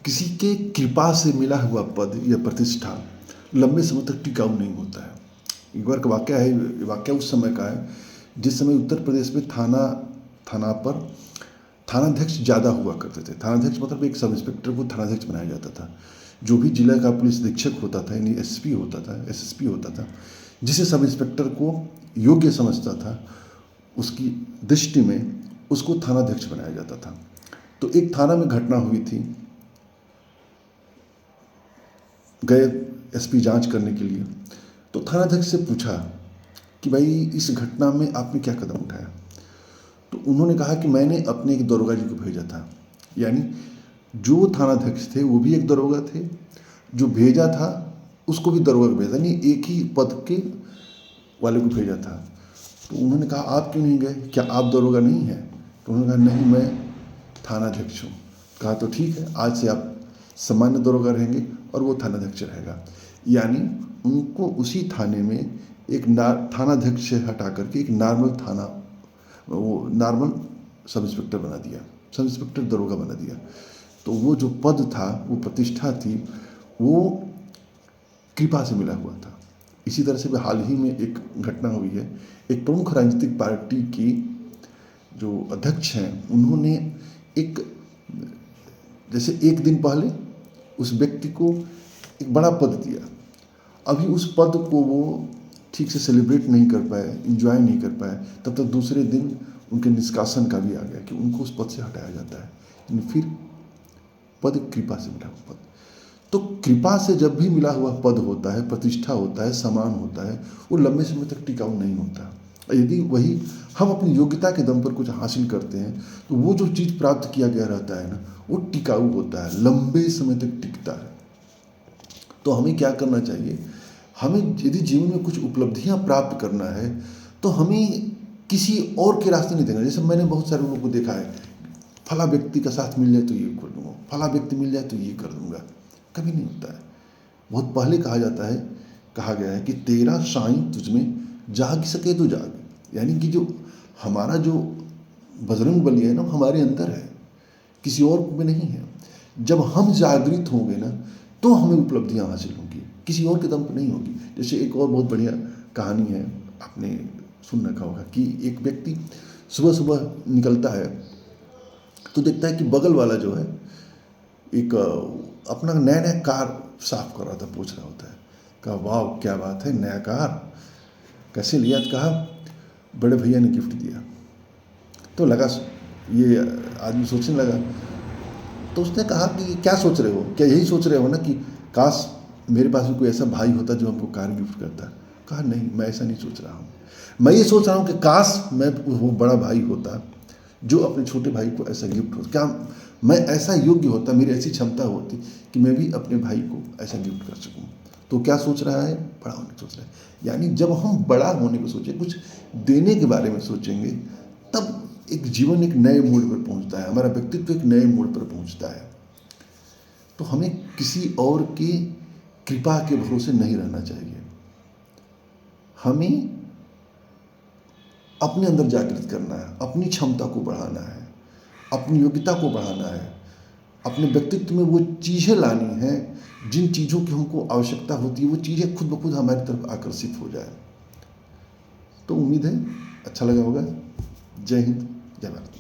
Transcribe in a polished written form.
किसी के कृपा से मिला हुआ पद या प्रतिष्ठा लंबे समय तक टिकाऊ नहीं होता है। एक बार का वाक़या है, वाक़या उस समय का है जिस समय उत्तर प्रदेश में थाना पर थानाध्यक्ष ज़्यादा हुआ करते थे। थानाध्यक्ष मतलब एक सब इंस्पेक्टर को थानाध्यक्ष बनाया जाता था। जो भी जिला का पुलिस अधीक्षक होता था, यानी एसपी होता था, एसएसपी होता था, जिसे सब इंस्पेक्टर को योग्य समझता था, उसकी दृष्टि में उसको थानाध्यक्ष बनाया जाता था। तो एक थाना में घटना हुई थी, गए एसपी जांच करने के लिए। तो थानाध्यक्ष से पूछा कि भाई इस घटना में आपने क्या कदम उठाया। तो उन्होंने कहा कि मैंने अपने एक दरोगा जी को भेजा था। यानी जो थानाध्यक्ष थे वो भी एक दरोगा थे, जो भेजा था उसको भी दरोगा को भेजा, नहीं एक ही पद के वाले को भेजा था। तो उन्होंने कहा आप क्यों नहीं गए, क्या आप दरोगा नहीं हैं? तो उन्होंने कहा नहीं, मैं थानाध्यक्ष हूँ। कहा तो ठीक है, आज से आप सामान्य दरोगा रहेंगे और वो थानाध्यक्ष रहेगा। यानी उनको उसी थाने में एक थानाध्यक्ष से हटा करके एक नॉर्मल सब इंस्पेक्टर बना दिया, सब इंस्पेक्टर दरोगा बना दिया। तो वो जो पद था, वो प्रतिष्ठा थी, वो कृपा से मिला हुआ था। इसी तरह से हाल ही में एक घटना हुई है। एक प्रमुख राजनीतिक पार्टी की जो अध्यक्ष हैं, उन्होंने जैसे एक दिन पहले उस व्यक्ति को एक बड़ा पद दिया। अभी उस पद को वो ठीक से सेलिब्रेट नहीं कर पाए, इंजॉय नहीं कर पाए, तब तक दूसरे दिन उनके निष्कासन का भी आ गया कि उनको उस पद से हटाया जाता है। फिर पद कृपा से मिला हुआ पद। तो कृपा से जब भी मिला हुआ पद होता है, प्रतिष्ठा होता है, सम्मान होता है, वो लंबे समय तक टिकाऊ नहीं होता। यदि वही हम अपनी योग्यता के दम पर कुछ हासिल करते हैं तो वो जो चीज़ प्राप्त किया गया रहता है ना, वो टिकाऊ होता है, लंबे समय तक टिकता है। तो हमें क्या करना चाहिए, हमें यदि जीवन में कुछ उपलब्धियां प्राप्त करना है तो हमें किसी और के रास्ते नहीं देना। जैसे मैंने बहुत सारे लोगों को देखा है, फला व्यक्ति का साथ मिल जाए तो ये कर दूंगा, फला व्यक्ति मिल जाए तो ये कर दूंगा। कभी नहीं होता है। बहुत पहले कहा गया है कि तेरा साईं तुझमें जाग सके तो जाग। यानी कि जो हमारा जो बजरंग बली है ना, हमारे अंदर है, किसी और में नहीं है। जब हम जागृत होंगे ना तो हमें उपलब्धियां हासिल होंगी, किसी और के दम पर नहीं होगी। जैसे एक और बहुत बढ़िया कहानी है, आपने सुन रखा होगा कि एक व्यक्ति सुबह सुबह निकलता है तो देखता है कि बगल वाला जो है एक अपना नया नया कार साफ कर रहा था, पूछ रहा होता है। कहा वाह क्या बात है, नया कार कैसे लिया? तो कहा बड़े भैया ने गिफ्ट दिया। तो लगा, ये आदमी सोचने लगा। तो उसने कहा कि क्या सोच रहे हो, क्या यही सोच रहे हो ना कि काश मेरे पास भी कोई ऐसा भाई होता जो हमको कार गिफ्ट करता? कहा नहीं, मैं ऐसा नहीं सोच रहा हूँ। मैं ये सोच रहा हूँ कि काश मैं वो बड़ा भाई होता जो अपने छोटे भाई को ऐसा गिफ्ट होता। क्या मैं ऐसा योग्य होता, मेरी ऐसी क्षमता होती कि मैं भी अपने भाई को ऐसा गिफ्ट कर सकूँ। तो क्या सोच रहा है, बड़ा होने की सोच रहा है। यानी जब हम बड़ा होने को सोचें, कुछ देने के बारे में सोचेंगे, तब एक जीवन एक नए मोड़ पर पहुंचता है, हमारा व्यक्तित्व एक नए मोड़ पर पहुंचता है। तो हमें किसी और की कृपा के भरोसे नहीं रहना चाहिए। हमें अपने अंदर जागृत करना है, अपनी क्षमता को बढ़ाना है, अपनी योग्यता को बढ़ाना है, अपने व्यक्तित्व में वो चीज़ें लानी है जिन चीज़ों की हमको आवश्यकता होती है, वो चीज़ें खुद ब खुद हमारी तरफ आकर्षित हो जाए। तो उम्मीद है अच्छा लगा होगा। जय हिंद, जय भारत।